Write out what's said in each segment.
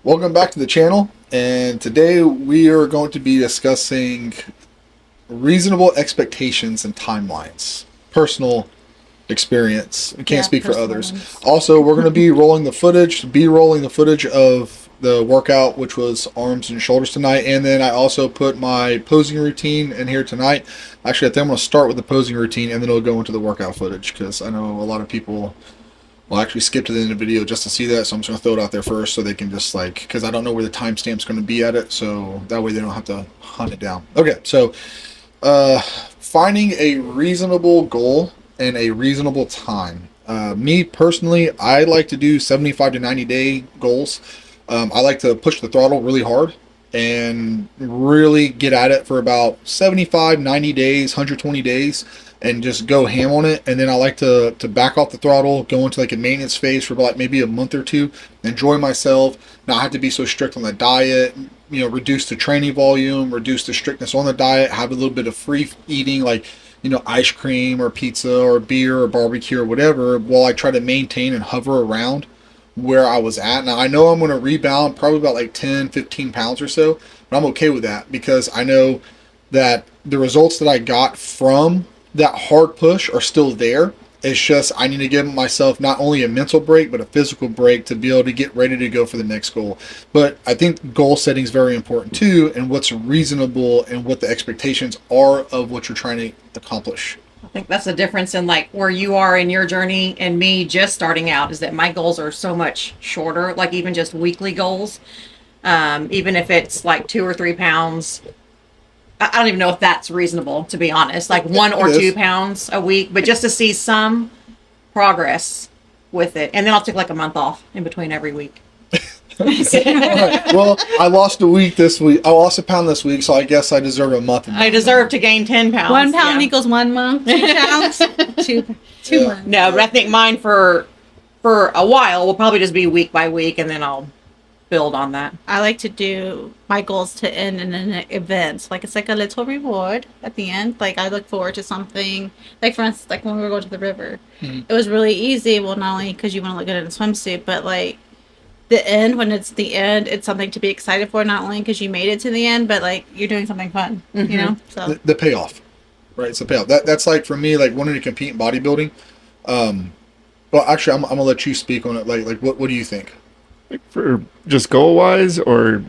Welcome back to the channel, and today we are going to be discussing reasonable expectations and timelines. Personal experience. I can't speak for others. Ones. Also, we're going to be rolling the footage, B-rolling the footage of the workout, which was arms and shoulders tonight, and then I also put my posing routine in here tonight. Actually, I think I'm going to start with the posing routine, and then it'll go into the workout footage, because I know a lot of people will actually skip to the end of the video just to see that, so I'm just going to throw it out there first so they can just because I don't know where the timestamp's going to be at it, so that way they don't have to hunt it down. Okay, so finding a reasonable goal and a reasonable time. Me personally, I like to do 75 to 90 day goals. I like to push the throttle really hard and really get at it for about 75, 90 days, 120 days, and just go ham on it. And then I like to back off the throttle, go into like a maintenance phase for like maybe a month or two, enjoy myself, not have to be so strict on the diet, reduce the training volume, reduce the strictness on the diet, have a little bit of free eating, like, ice cream or pizza or beer or barbecue or whatever, while I try to maintain and hover around where I was at. Now, I know I'm going to rebound probably about like 10, 15 pounds or so, but I'm okay with that because I know that the results that I got from that hard push are still there. It's just I need to give myself not only a mental break, but a physical break to be able to get ready to go for the next goal. But I think goal setting is very important too, and what's reasonable and what the expectations are of what you're trying to accomplish. I think that's the difference in like where you are in your journey and me just starting out is that my goals are so much shorter, like even just weekly goals. Even if it's like 2 or 3 pounds, I don't even know if that's reasonable, to be honest, like 1 or 2 pounds a week, but just to see some progress with it. And then I'll take like a month off in between every week. Right. Well, I lost a week this week. I lost a pound this week, so I guess I deserve a month. I deserve to gain 10 pounds. 1 pound equals 1 month. 2 pounds, two months. No, but I think mine for a while will probably just be week by week, and then I'll build on that. I like to do my goals to end in an event. Like it's like a little reward at the end. Like I look forward to something. Like for instance, like when we were going to the river, it was really easy. Well, not only because you want to look good in a swimsuit, but like the end, when it's the end, it's something to be excited for. Not only because you made it to the end, but like you're doing something fun. So The payoff, right? It's the payoff. That's like for me, like wanting to compete in bodybuilding. Well, actually, I'm gonna let you speak on it. Like what do you think? For just goal wise or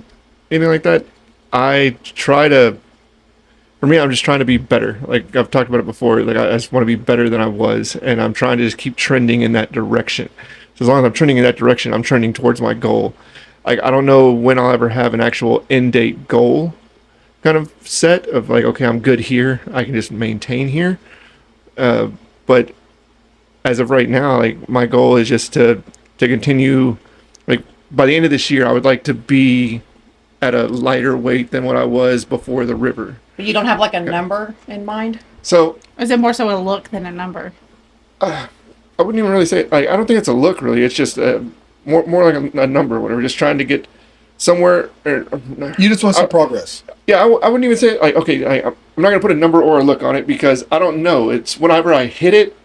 anything like that, I try to, for me, I'm just trying to be better. Like I've talked about it before, like I just want to be better than I was, and I'm trying to just keep trending in that direction. So as long as I'm trending in that direction, I'm trending towards my goal. Like I don't know when I'll ever have an actual end date goal kind of set of like, okay, I'm good here, I can just maintain here. But as of right now, like my goal is just to continue. Like by the end of this year, I would like to be at a lighter weight than what I was before the river. But you don't have like a number in mind? So is it more so a look than a number? I wouldn't even really say like I don't think it's a look really. It's just more like a number or whatever. Just trying to get somewhere. You just want some progress. Yeah, I wouldn't even say like okay. I'm not gonna put a number or a look on it because I don't know. It's whenever I hit it,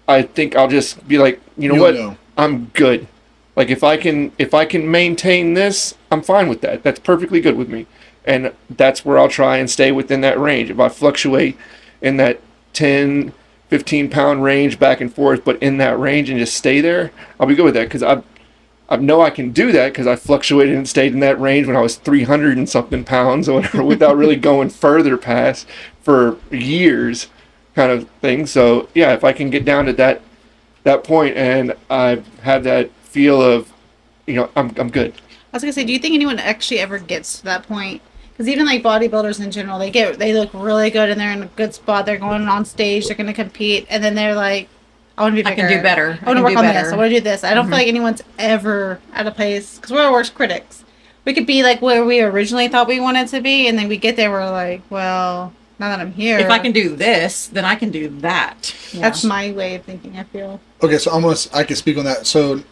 I think I'll just be like, you know what, I'm good. Like if I can maintain this, I'm fine with that. That's perfectly good with me. And that's where I'll try and stay within that range. If I fluctuate in that 10, 15 pound range back and forth, but in that range and just stay there, I'll be good with that because I know I can do that because I fluctuated and stayed in that range when I was 300 and something pounds or whatever without really going further past for years kind of thing. So yeah, if I can get down to that point and I have that feel of, I'm good. I was gonna say, do you think anyone actually ever gets to that point? Because even like bodybuilders in general, they look really good and they're in a good spot. They're going on stage, they're gonna compete, and then they're like, I want to be bigger. I can do better. I want to work on this. I want to do this. I don't feel like anyone's ever at a place because we're our worst critics. We could be like where we originally thought we wanted to be, and then we get there, we're like, well, now that I'm here, if I can do this, then I can do that. That's my way of thinking. I feel. Okay, so I can speak on that. So,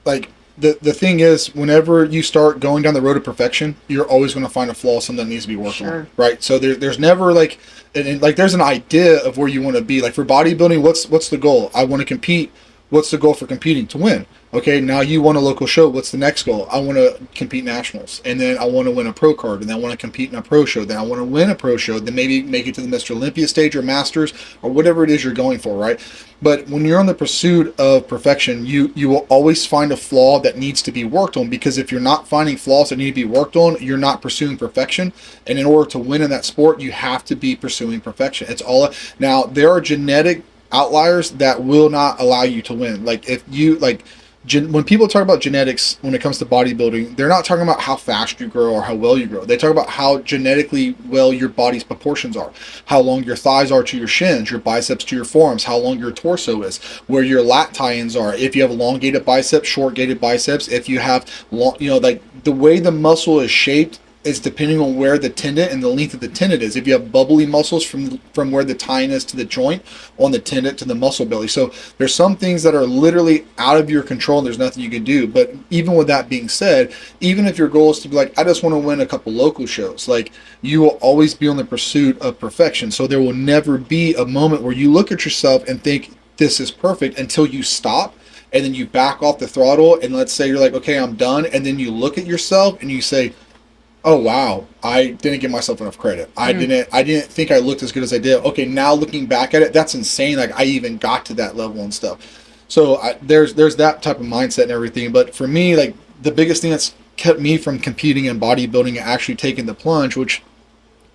like the thing is, whenever you start going down the road of perfection, you're always going to find a flaw, something that needs to be worked on, right? So there's never like, and like there's an idea of where you want to be. Like for bodybuilding, what's the goal? I want to compete What's the goal for competing? To win. Okay, now you won a local show. What's the next goal? I want to compete nationals, and then I want to win a pro card, and then I want to compete in a pro show. Then I want to win a pro show. Then maybe make it to the Mr. Olympia stage or Masters or whatever it is you're going for, right? But when you're on the pursuit of perfection, you will always find a flaw that needs to be worked on, because if you're not finding flaws that need to be worked on, you're not pursuing perfection. And in order to win in that sport, you have to be pursuing perfection. It's all now. There are genetic outliers that will not allow you to win. Like if you when people talk about genetics when it comes to bodybuilding, they're not talking about how fast you grow or how well you grow. They talk about how genetically well your body's proportions are, how long your thighs are to your shins, your biceps to your forearms, how long your torso is, where your lat tie-ins are. If you have elongated biceps, short-gated biceps, if you have long, like the way the muscle is shaped is depending on where the tendon and the length of the tendon is. If you have bubbly muscles from where the tie-in is to the joint, on the tendon to the muscle belly. So there's some things that are literally out of your control and there's nothing you can do. But even with that being said, even if your goal is to be like, I just want to win a couple local shows, like you will always be on the pursuit of perfection. So there will never be a moment where you look at yourself and think this is perfect until you stop. And then you back off the throttle and let's say you're like, okay, I'm done. And then you look at yourself and you say, oh wow, I didn't give myself enough credit. I didn't think I looked as good as I did. Okay, now looking back at it, that's insane. Like I even got to that level and stuff. So there's that type of mindset and everything. But for me, like the biggest thing that's kept me from competing in bodybuilding and actually taking the plunge, which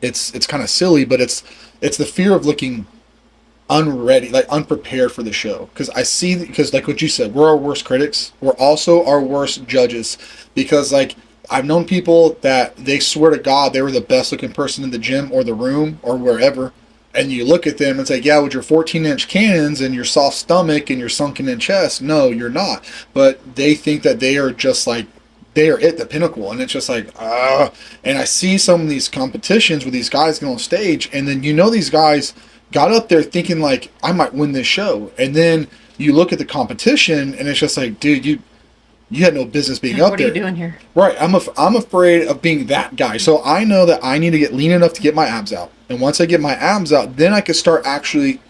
it's kind of silly, but it's the fear of looking unready, like unprepared for the show. Because like what you said, we're our worst critics. We're also our worst judges, because like I've known people that they swear to God they were the best looking person in the gym or the room or wherever, and you look at them and say, yeah, with your 14-inch cannons and your soft stomach and your sunken in chest, no, you're not. But they think that they are just like, they are at the pinnacle, and it's just like, and I see some of these competitions where these guys get on stage, and then these guys got up there thinking like, I might win this show, and then you look at the competition and it's just like, dude, you had no business being up there. What are you doing here? Right. I'm afraid of being that guy. So I know that I need to get lean enough to get my abs out. And once I get my abs out, then I can start actually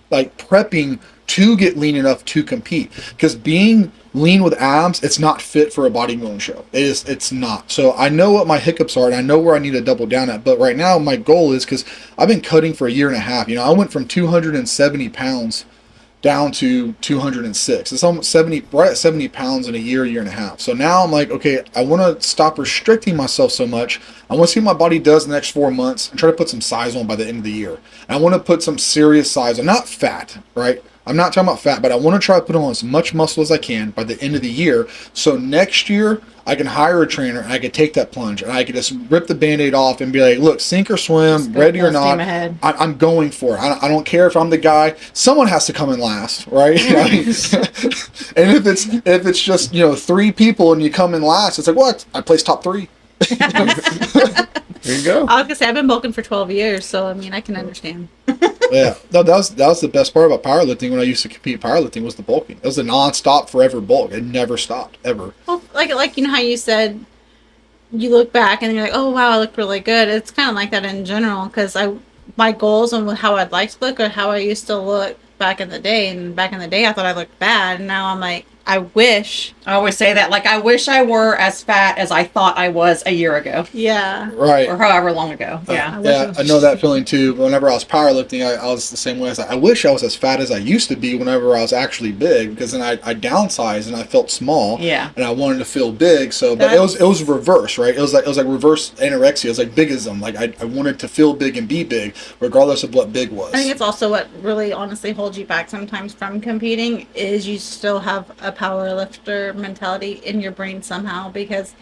like prepping to get lean enough to compete. Because being lean with abs, it's not fit for a bodybuilding show. It's not. So I know what my hiccups are and I know where I need to double down at. But right now my goal is, because I've been cutting for a year and a half. I went from 270 pounds down to 206. It's almost 70, right at 70 pounds in a year and a half. So now I'm like, okay, I want to stop restricting myself so much. I want to see what my body does in the next 4 months and try to put some size on by the end of the year. And I want to put some serious size on, not fat, right? I'm not talking about fat, but I want to try to put on as much muscle as I can by the end of the year. So next year I can hire a trainer and I can take that plunge and I can just rip the Band-Aid off and be like, look, sink or swim, ready or not, I'm going for it. I don't care if I'm the guy. Someone has to come in last, right? And if it's just 3 people and you come in last, it's like, what? I placed top 3. There you go. I was gonna say I've been bulking for 12 years, so I mean I can understand. Yeah, no, that was the best part about powerlifting when I used to compete. Powerlifting was the bulking. It was a non-stop, forever bulk. It never stopped ever. Well, like how you said, you look back and you're like, oh wow, I look really good. It's kind of like that in general, because my goals and how I'd like to look or how I used to look back in the day. And back in the day, I thought I looked bad, and now I'm like, I wish. I always say that, like, I wish I were as fat as I thought I was a year ago. Yeah. Right. Or however long ago. Yeah. I know that feeling too. Whenever I was powerlifting, I was the same way. I wish I was as fat as I used to be whenever I was actually big, because then I downsized and I felt small. Yeah. And I wanted to feel big. So, but it was reverse, right? It was like reverse anorexia. It was like bigism. Like I wanted to feel big and be big, regardless of what big was. I think it's also what really honestly holds you back sometimes from competing is you still have a power lifter mentality in your brain somehow, because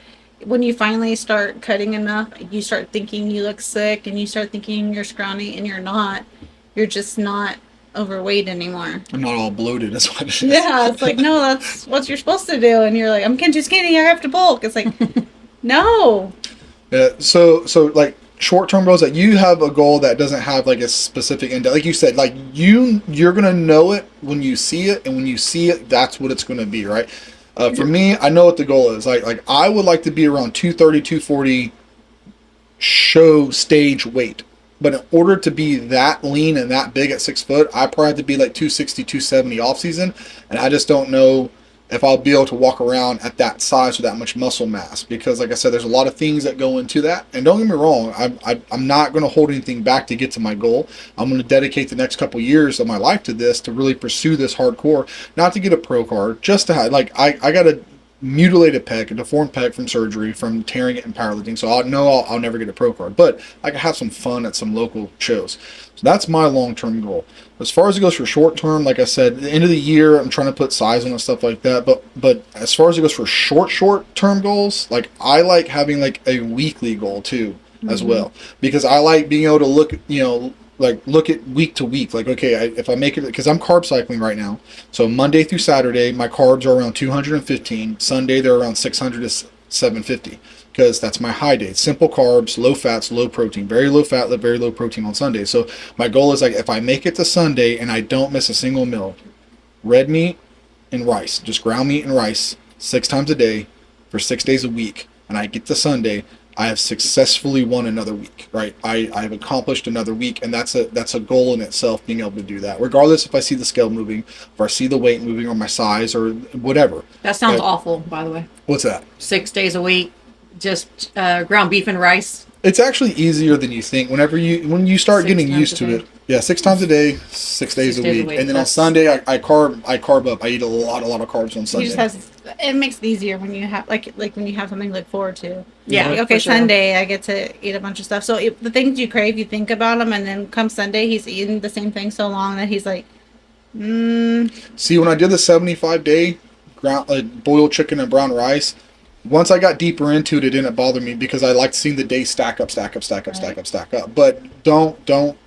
when you finally start cutting enough, you start thinking you look sick and you start thinking you're scrawny, and you're not. You're just not overweight anymore. I'm not all bloated, that's what it is. Yeah, it's like, no, that's what you're supposed to do, and you're like, I'm getting too skinny, I have to bulk. It's like, no. Yeah, so like short-term goals, that you have a goal that doesn't have like a specific end, like you said, like you're gonna know it when you see it, and when you see it, that's what it's gonna be, right? For me, I know what the goal is. Like I would like to be around 230, 240 show stage weight. But in order to be that lean and that big at 6 foot, I probably have to be like 260, 270 off season. And I just don't know if I'll be able to walk around at that size with that much muscle mass, because like I said, there's a lot of things that go into that. And don't get me wrong, I'm not going to hold anything back to get to my goal. I'm going to dedicate the next couple years of my life to this, to really pursue this hardcore, not to get a pro card, just to have, like, I got a mutilated pec, a deformed pec from surgery, from tearing it in powerlifting. So I know I'll never get a pro card, but I can have some fun at some local shows. So that's my long-term goal. As far as it goes for short-term, like I said, at the end of the year, I'm trying to put size on and stuff like that. But as far as it goes for short-term goals, like I like having like a weekly goal too, as well, because I like being able to look, like look at week to week. Like, okay, if I make it, because I'm carb cycling right now. So Monday through Saturday, my carbs are around 215. Sunday, they're around 600 to 750. Because that's my high day. Simple carbs, low fats, low protein. Very low fat, very low protein on Sunday. So my goal is, like, if I make it to Sunday and I don't miss a single meal, red meat and rice, just ground meat and rice 6 times a day for 6 days a week, and I get to Sunday, I have successfully won another week, right? I have accomplished another week, and that's a goal in itself, being able to do that. Regardless if I see the scale moving, if I see the weight moving, or my size, or whatever. That sounds awful, by the way. What's that? 6 days a week, just ground beef and rice. It's actually easier than you think. When you start getting used to it. Yeah, 6 times a day, 6 days a week. And then on Sunday, I carb up. I eat a lot of carbs on Sunday. It makes it easier when you have like when you have something to look forward to. Yeah. Like, okay, sure. Sunday I get to eat a bunch of stuff. So the things you crave, you think about them, and then come Sunday, he's eating the same thing so long that he's like, See, when I did the 75-day boiled chicken and brown rice, once I got deeper into it, it didn't bother me, because I liked seeing the days stack up. But don't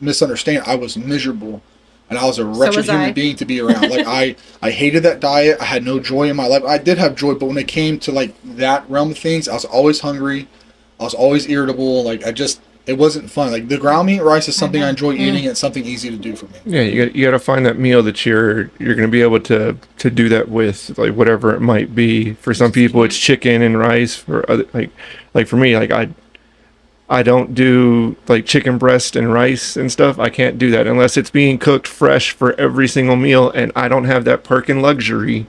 misunderstand. I was miserable, and I was a wretched human being to be around. Like I hated that diet. I had no joy in my life. I did have joy, but when it came to like that realm of things, I was always hungry. I was always irritable. Like it wasn't fun. Like the ground meat rice is something I enjoy eating, and it's something easy to do for me. Yeah, you got to find that meal that you're going to be able to do that with, like whatever it might be. For some people, it's chicken and rice. For other, like for me, like I don't do like chicken breast and rice and stuff. I can't do that unless it's being cooked fresh for every single meal, and I don't have that perk and luxury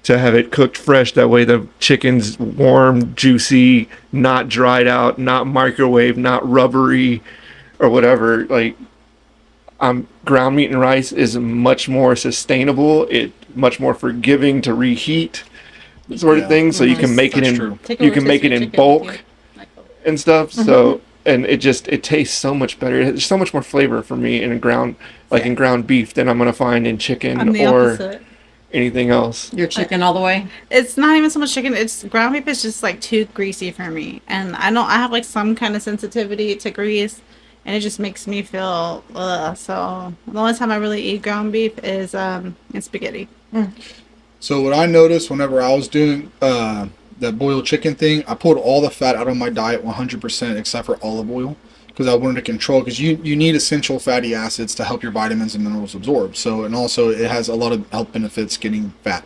to have it cooked fresh. That way the chicken's warm, juicy, not dried out, not microwaved, not rubbery or whatever. Like, ground meat and rice is much more sustainable. It's much more forgiving to reheat, sort of thing. So you can make it in bulk and stuff. So, and it tastes so much better. There's so much more flavor for me in ground beef than I'm gonna find in chicken or opposite. Anything else. Your chicken all the way? It's not even so much chicken. It's ground beef is just like too greasy for me, and I have like some kind of sensitivity to grease, and it just makes me feel so the only time I really eat ground beef is in spaghetti. So what I noticed whenever I was doing that boiled chicken thing, I pulled all the fat out of my diet 100% except for olive oil, because I wanted to control, because you need essential fatty acids to help your vitamins and minerals absorb. So, and also it has a lot of health benefits getting fat,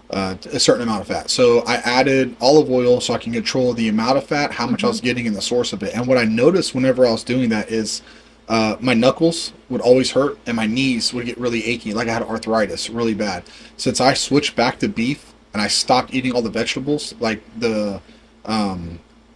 a certain amount of fat. So I added olive oil so I can control the amount of fat, how much I was getting, and the source of it. And what I noticed whenever I was doing that is my knuckles would always hurt, and my knees would get really achy, like I had arthritis really bad. Since I switched back to beef and I stopped eating all the vegetables, like the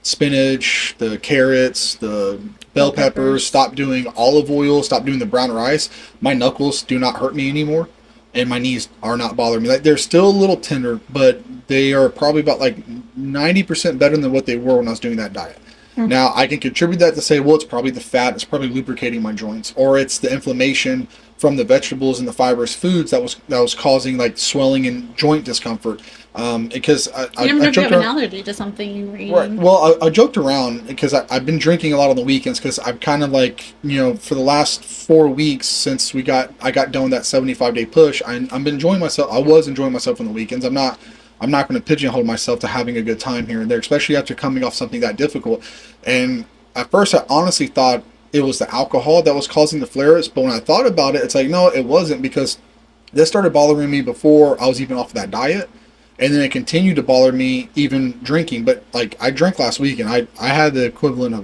spinach, the carrots, the bell peppers, stopped doing olive oil, stopped doing the brown rice, my knuckles do not hurt me anymore, and my knees are not bothering me. Like, they're still a little tender, but they are probably about like 90% better than what they were when I was doing that diet. Now, I can contribute that to say, well, it's probably the fat, it's probably lubricating my joints, or it's the inflammation from the vegetables and the fibrous foods that was causing like swelling and joint discomfort. Because I you have joked an around, allergy to something you were eating. right? Well, I joked around because I've been drinking a lot on the weekends, because I've kind of like, for the last 4 weeks since I got done with that 75-day push, I've been enjoying myself. I was enjoying myself on the weekends. I'm not going to pigeonhole myself to having a good time here and there, especially after coming off something that difficult. And at first, I honestly thought it was the alcohol that was causing the flare-ups, but when I thought about it, it's like, no, it wasn't, because this started bothering me before I was even off of that diet, and then it continued to bother me even drinking. But like, I drank last week, and I had the equivalent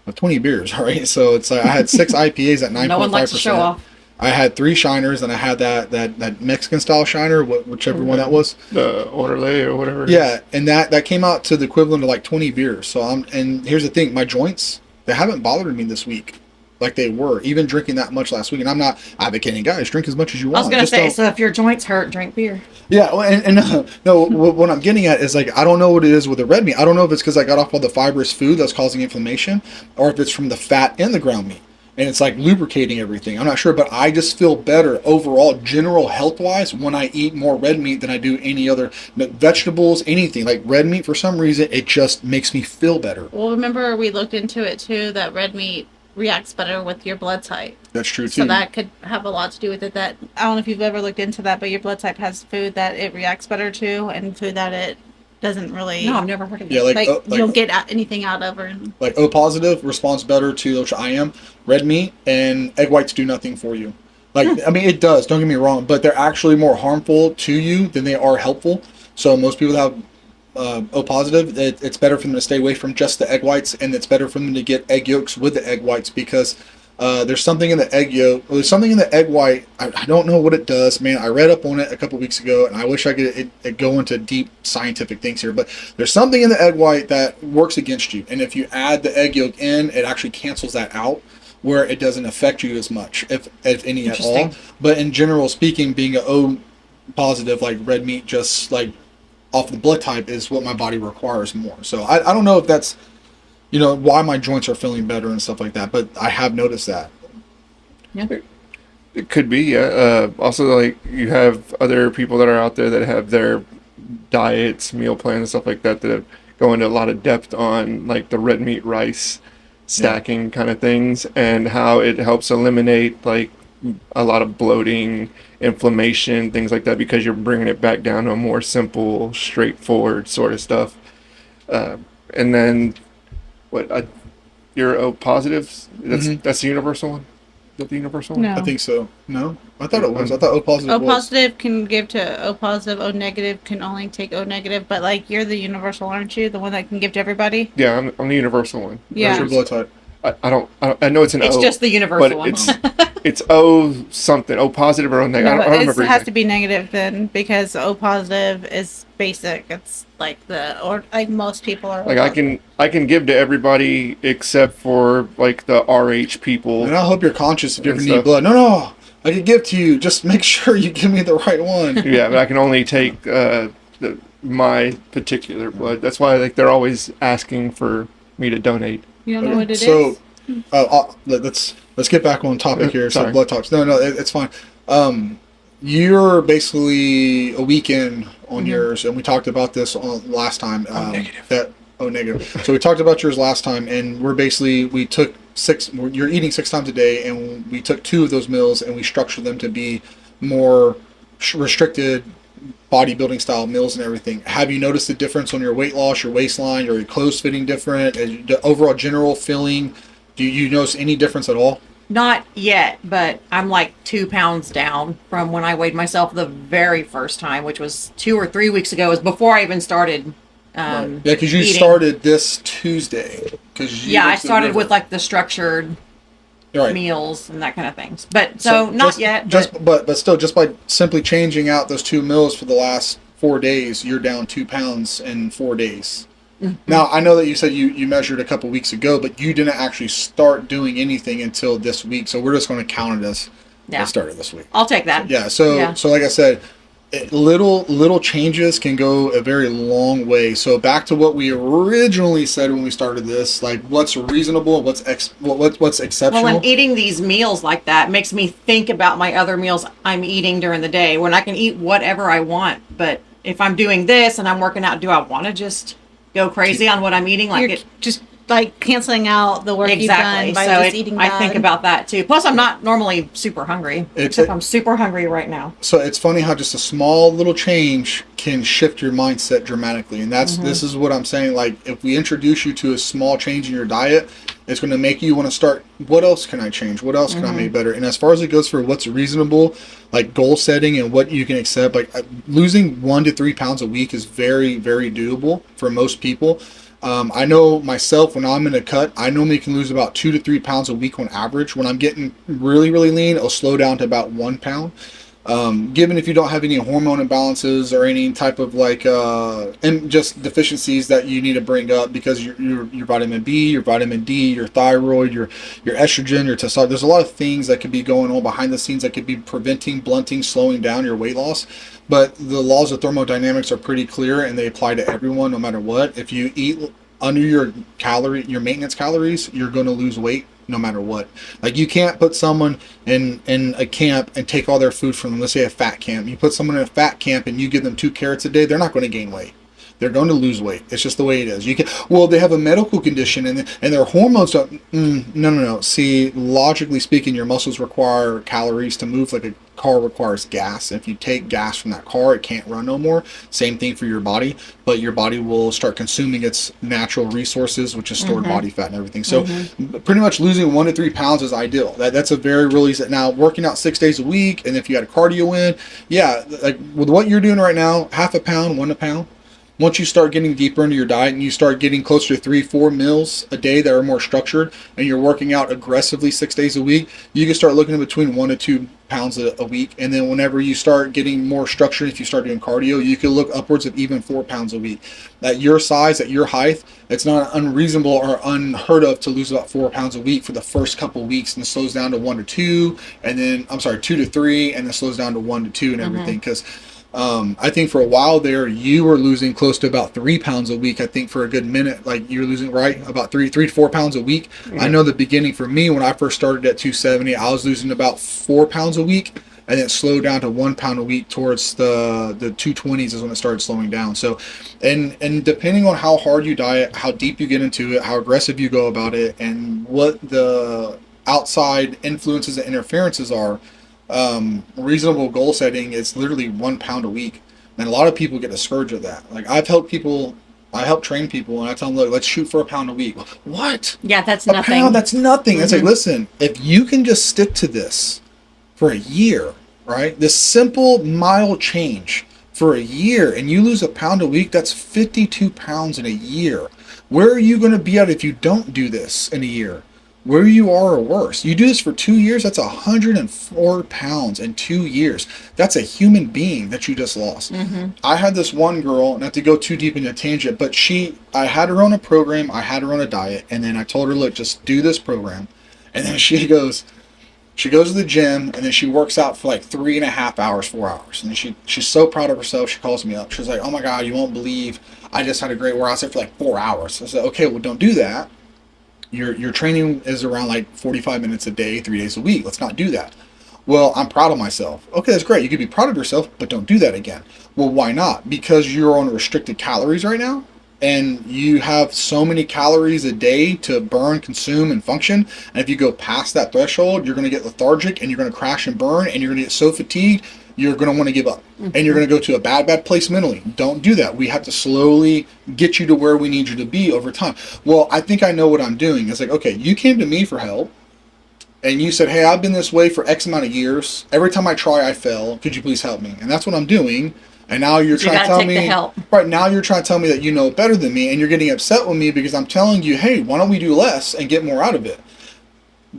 of 20 beers, right? So it's like I had 6 IPAs at 9.5%. No one likes to show off. I had 3 shiners, and I had that Mexican style shiner, whichever one that was. The orderly or whatever. Yeah, and that came out to the equivalent of like 20 beers. So and here's the thing, my joints, they haven't bothered me this week like they were, even drinking that much last week. And I'm not advocating, guys, drink as much as you want. I was gonna Just say, don't- so if your joints hurt, drink beer. Yeah, well, and no, what I'm getting at is like I don't know what it is with the red meat. I don't know if it's because I got off all the fibrous food that's causing inflammation, or if it's from the fat in the ground meat, and it's like lubricating everything. I'm not sure, but I just feel better overall, general health wise, when I eat more red meat than I do any other vegetables, anything like red meat. For some reason, it just makes me feel better. Well, remember we looked into it too, that red meat reacts better with your blood type. That's true too. So that could have a lot to do with it. That I don't know if you've ever looked into that, but your blood type has food that it reacts better to, and food that it doesn't really. No, I've never heard of Yeah, that. like like you don't get anything out of her. like O positive responds better to which I am red meat, and egg whites do nothing for you. Like I mean, it does. Don't get me wrong, but they're actually more harmful to you than they are helpful. So most people that have O positive, it's better for them to stay away from just the egg whites, and it's better for them to get egg yolks with the egg whites because there's something in the egg yolk. There's something in the egg white. I don't know what it does, man. I read up on it a couple weeks ago, and I wish I could go into deep scientific things here. But there's something in the egg white that works against you, and if you add the egg yolk in, it actually cancels that out, where it doesn't affect you as much, if any at all. Interesting. But in general speaking, being a O positive, like red meat, just like off the blood type is what my body requires more. So I don't know if that's, why my joints are feeling better and stuff like that, but I have noticed that. It could be, yeah. Also, like, you have other people that are out there that have their diets, meal plans, and stuff like that that go into a lot of depth on, like, the red meat rice stacking kind of things and how it helps eliminate, like, a lot of bloating, inflammation, things like that, because you're bringing it back down to a more simple, straightforward sort of stuff. And then, you're O positive? That's the universal one? Is that the universal one? No. I think so. No? I thought it was. I thought O positive O was. positive can give to O positive. O negative can only take O negative. But like you're the universal, aren't you? The one that can give to everybody. Yeah, I'm the universal one. Yeah. What's your blood type? I know it's an It's O. just the universal but one. it's O something, O positive or O negative. I don't remember. It has exactly. to be negative then because O positive is basic. It's like like most people are. Like O I can give to everybody except for like the RH people. And I hope you're conscious if you ever And need stuff. blood. No, I can give to you. Just make sure you give me the right one. Yeah, but I can only take my particular blood. That's why like they're always asking for me to donate. You don't know what it is. So, let's get back on topic here. So Sorry. blood types. No, it's fine. You're basically a weekend on yours, and we talked about this on last time. Negative. Negative. So we talked about yours last time, and we took 6. You're eating 6 times a day, and we took 2 of those meals, and we structured them to be more restricted bodybuilding style meals and everything. Have you noticed the difference on your weight loss, your waistline, your clothes fitting different, the overall general feeling? Do you notice any difference at all? Not yet, but I'm like 2 pounds down from when I weighed myself the very first time, which was 2 or 3 weeks ago. It was before I even started. Yeah, because you eating. started this Tuesday. I started with like the structured right. meals and that kind of things. But so not just, yet. But still, just by simply changing out those 2 meals for the last 4 days, you're down 2 pounds in 4 days. Mm-hmm. Now, I know that you said you measured a couple weeks ago, but you didn't actually start doing anything until this week. So we're just going to count it as it started this week. I'll take that. Yeah. So like I said, little changes can go a very long way. So back to what we originally said when we started this, like what's reasonable, what's exceptional. Well, and eating these meals like that makes me think about my other meals I'm eating during the day when I can eat whatever I want. But if I'm doing this and I'm working out, do I want to just go crazy on what I'm eating? Like You're just like canceling out the work you've done by just eating bad. I think about that too. Plus, I'm not normally super hungry. Except I'm super hungry right now. So it's funny how just a small little change can shift your mindset dramatically, and this is what I'm saying. Like if we introduce you to a small change in your diet, It's going to make you want to start, what else can I change? What else can I make better? And as far as it goes for what's reasonable, like goal setting and what you can accept, like losing 1 to 3 pounds a week is very, very doable for most people. I know myself, when I'm in a cut, I normally can lose about 2 to 3 pounds a week on average. When I'm getting really, really lean, it'll slow down to about 1 pound. Given if you don't have any hormone imbalances or any type of like and just deficiencies that you need to bring up, because your vitamin B, your vitamin D, your thyroid, your estrogen, your testosterone, there's a lot of things that could be going on behind the scenes that could be preventing, blunting, slowing down your weight loss. But the laws of thermodynamics are pretty clear, and they apply to everyone no matter what. If you eat under your maintenance calories, you're going to lose weight no matter what. Like, you can't put someone in a camp and take all their food from them. Let's say a fat camp. You put someone in a fat camp and you give them 2 carrots a day, they're not going to gain weight. They're going to lose weight. It's just the way it is. You can, well, they have a medical condition and their hormones don't. No. See, logically speaking, your muscles require calories to move, like a car requires gas. If you take gas from that car, it can't run no more. Same thing for your body, but your body will start consuming its natural resources, which is stored body fat and everything. So pretty much losing 1 to 3 pounds is ideal. That's a very real easy. Now, working out 6 days a week, and if you had a cardio in, yeah, like with what you're doing right now, half a pound, 1 pound. Once you start getting deeper into your diet and you start getting closer to 3-4 meals a day that are more structured, and you're working out aggressively 6 days a week, you can start looking at between 1 to 2 pounds a week. And then whenever you start getting more structured, if you start doing cardio, you can look upwards of even 4 pounds a week. At your size, at your height, it's not unreasonable or unheard of to lose about 4 pounds a week for the first couple of weeks, and it slows down to 1 to 2, and then 2 to 3, and then slows down to 1 to 2 and everything. Because I think for a while there, you were losing close to about 3 pounds a week. I think for a good minute, like you were losing about 3 to 4 pounds a week. I know the beginning for me, when I first started at 270, I was losing about 4 pounds a week, and it slowed down to 1 pound a week towards the 220s is when it started slowing down. So, and depending on how hard you diet, how deep you get into it, how aggressive you go about it, and what the outside influences and interferences are, reasonable goal setting is literally 1 pound a week. And a lot of people get discouraged of that. Like, I help train people, and I tell them, look, let's shoot for 1 pound a week. What? Yeah, that's nothing. nothing. That's nothing. It's like, listen, if you can just stick to this for a year, right? This simple, mild change for a year, and you lose 1 pound a week, that's 52 pounds in a year. Where are you going to be at if you don't do this in a year? Where you are or worse. You do this for 2 years, that's 104 pounds in 2 years. That's a human being that you just lost. I had this one girl, not to go too deep into a tangent, but I had her on a program, I had her on a diet, and then I told her, look, just do this program. And then she goes to the gym, and then she works out for like 3.5 hours, 4 hours. And she's so proud of herself, she calls me up. She's like, oh my God, you won't believe I just had a great workout for like 4 hours. I said, okay, well, don't do that. Your training is around like 45 minutes a day, 3 days a week. Let's not do that. Well, I'm proud of myself. Okay, that's great. You can be proud of yourself, but don't do that again. Well, why not? Because you're on restricted calories right now, and you have so many calories a day to burn, consume, and function. And if you go past that threshold, you're going to get lethargic, and you're going to crash and burn, and you're going to get so fatigued, you're going to want to give up. And you're going to go to a bad place mentally. Don't do that. We have to slowly get you to where we need you to be over time. Well, I think I know what I'm doing. It's like, okay, you came to me for help, and you said, hey, I've been this way for X amount of years. Every time I try, I fail. Could you please help me? And that's what I'm doing. And now you're trying to tell me, right now you're trying to tell me that you know better than me, and you're getting upset with me because I'm telling you, hey, why don't we do less and get more out of it?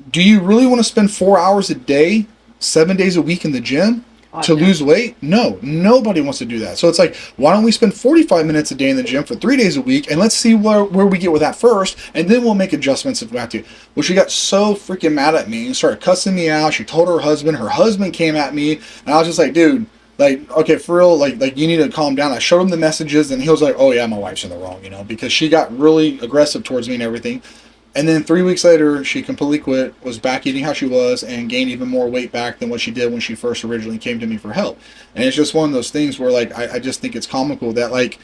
Do you really want to spend 4 hours a day, 7 days a week in the gym to lose weight? No, nobody wants to do that. So it's like, why don't we spend 45 minutes a day in the gym for 3 days a week, and let's see where we get with that first, and then we'll make adjustments if we have to. Well, she got so freaking mad at me and started cussing me out. She told her husband came at me, and I was just like, dude, like, okay, for real, like you need to calm down. I showed him the messages, and he was like, oh yeah, my wife's in the wrong, because she got really aggressive towards me and everything. And then 3 weeks later, she completely quit, was back eating how she was, and gained even more weight back than what she did when she first originally came to me for help. And it's just one of those things where, like, I just think it's comical that, like,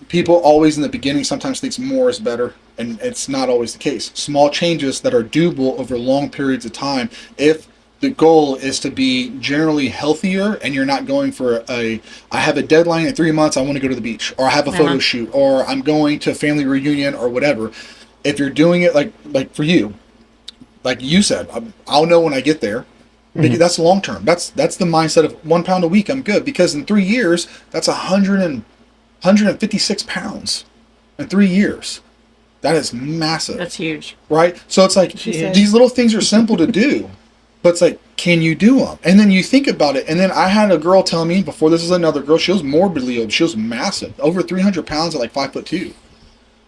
people always in the beginning sometimes thinks more is better, and it's not always the case. Small changes that are doable over long periods of time, if the goal is to be generally healthier, and you're not going for I have a deadline in 3 months, I want to go to the beach, or I have a photo shoot, or I'm going to a family reunion, or whatever. if you're doing it like for you, like you said, I'll know when I get there. Because that's long term. That's the mindset of 1 pound a week. I'm good, because in 3 years, that's 156 pounds in 3 years. That is massive. That's huge. Right? So it's like these little things are simple to do, but it's like, can you do them? And then you think about it. And then I had a girl tell me before, this is another girl, she was morbidly obese. She was massive, over 300 pounds at like 5'2".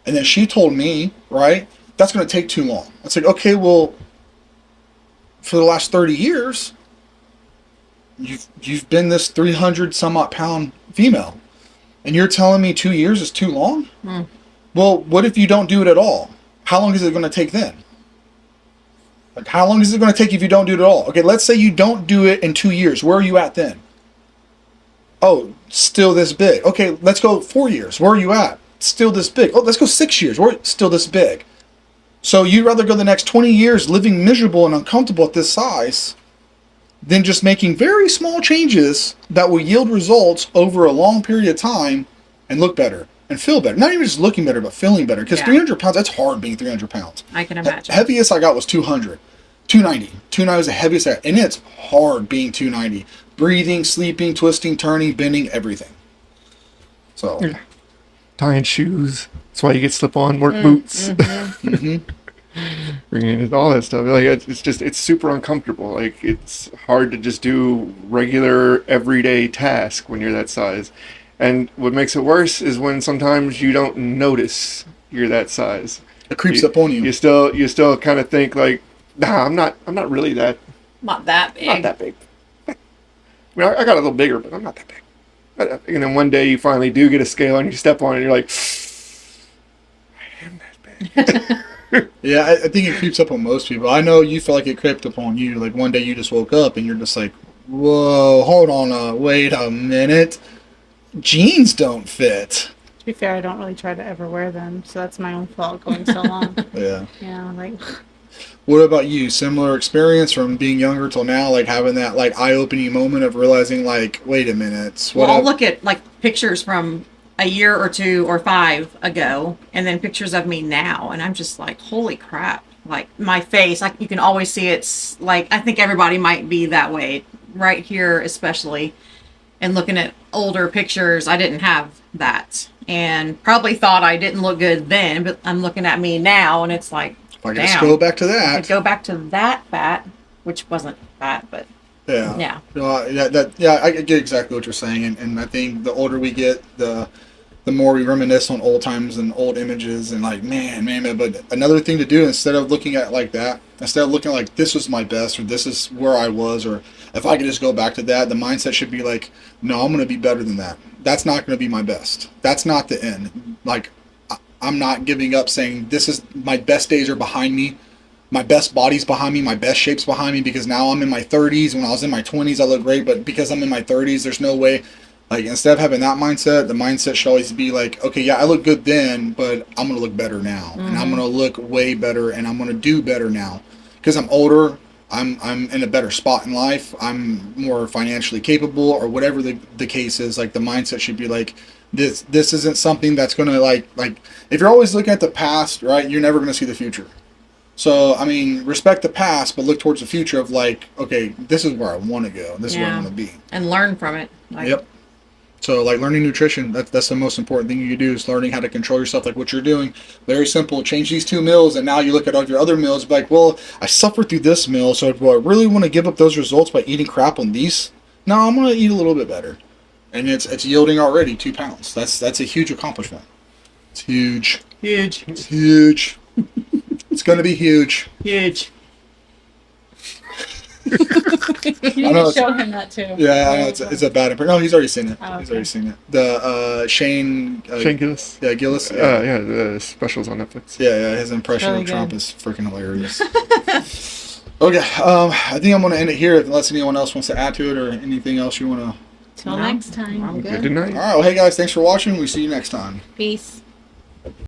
And then she told me, right, that's going to take too long. It's like, okay, well, for the last 30 years, you've been this 300 some odd pound female, and you're telling me 2 years is too long? Well, what if you don't do it at all? How long is it going to take then? Like, how long is it going to take if you don't do it at all? Okay, let's say you don't do it in 2 years. Where are you at then? Oh, still this big. Okay, let's go 4 years. Where are you at? Still this big. Oh, let's go 6 years. We're still this big. So you'd rather go the next 20 years living miserable and uncomfortable at this size than just making very small changes that will yield results over a long period of time and look better and feel better. Not even just looking better, but feeling better. Because 300 pounds, that's hard being 300 pounds. I can imagine. Heaviest I got was 200. 290. 290 was the heaviest I got. And it's hard being 290. Breathing, sleeping, twisting, turning, bending, everything. So... Tying shoes. That's why you get slip-on work boots. All that stuff. Like it's super uncomfortable. Like, it's hard to just do regular everyday task when you're that size. And what makes it worse is when sometimes you don't notice you're that size. It creeps up on you. You still kind of think like, nah, I'm not really that. Not that big. Not that big. I mean, I got a little bigger, but I'm not that big. And then one day you finally do get a scale and you step on it and you're like, I am that big. Yeah, I think it creeps up on most people. I know you feel like it crept up on you. Like, one day you just woke up and you're just like, whoa, hold on, wait a minute. Jeans don't fit. To be fair, I don't really try to ever wear them, so that's my own fault going so long. Yeah. Yeah, like... What about you? Similar experience from being younger till now, like having that like eye-opening moment of realizing, like, wait a minute. Well, I'll look at like pictures from a year or 2 or 5 ago, and then pictures of me now, and I'm just like, holy crap! Like, my face, like, you can always see it's like, I think everybody might be that way right here, especially. And looking at older pictures, I didn't have that, and probably thought I didn't look good then. But I'm looking at me now, and it's like, I guess go back to that. I'd go back to that fat, which wasn't fat, but yeah. I get exactly what you're saying, and I think the older we get, the more we reminisce on old times and old images, and like, man. But another thing to do, instead of looking at it like that, instead of looking like this was my best, or this is where I was, or if I could just go back to that, the mindset should be like, no, I'm going to be better than that. That's not going to be my best. That's not the end. Like, I'm not giving up saying this is my best days are behind me. My best body's behind me. My best shape's behind me, because now I'm in my 30s. When I was in my 20s, I look great. But because I'm in my 30s, there's no way. Like, instead of having that mindset, the mindset should always be like, okay, yeah, I look good then, but I'm going to look better now. And I'm going to look way better, and I'm going to do better now. Because I'm older. I'm in a better spot in life. I'm more financially capable, or whatever the case is. Like, the mindset should be like, this isn't something that's going to like if you're always looking at the past, right, you're never going to see the future. So, I mean, respect the past, but look towards the future of like, okay, this is where I want to go. This is where I want to be. And learn from it. Like, yep. So, like, learning nutrition, that's the most important thing you can do, is learning how to control yourself, like what you're doing. Very simple. Change these 2 meals, and now you look at all your other meals, be like, well, I suffered through this meal, so do I really want to give up those results by eating crap on these? No, I'm going to eat a little bit better. And it's yielding already 2 pounds. That's a huge accomplishment. It's huge. Huge. It's huge. It's going to be huge. Huge. You need to show him that too. Yeah, I know it's a bad impression. No, he's already seen it. Oh, okay. He's already seen it. The Shane Gillis. Yeah, Gillis. Yeah, the specials on Netflix. Yeah, his impression Really of Trump good. is freaking hilarious. Okay, I think I'm going to end it here, unless anyone else wants to add to it, or anything else you want to. Till No. next time. I'm Good night. All right, well, hey guys, thanks for watching. We see you next time. Peace.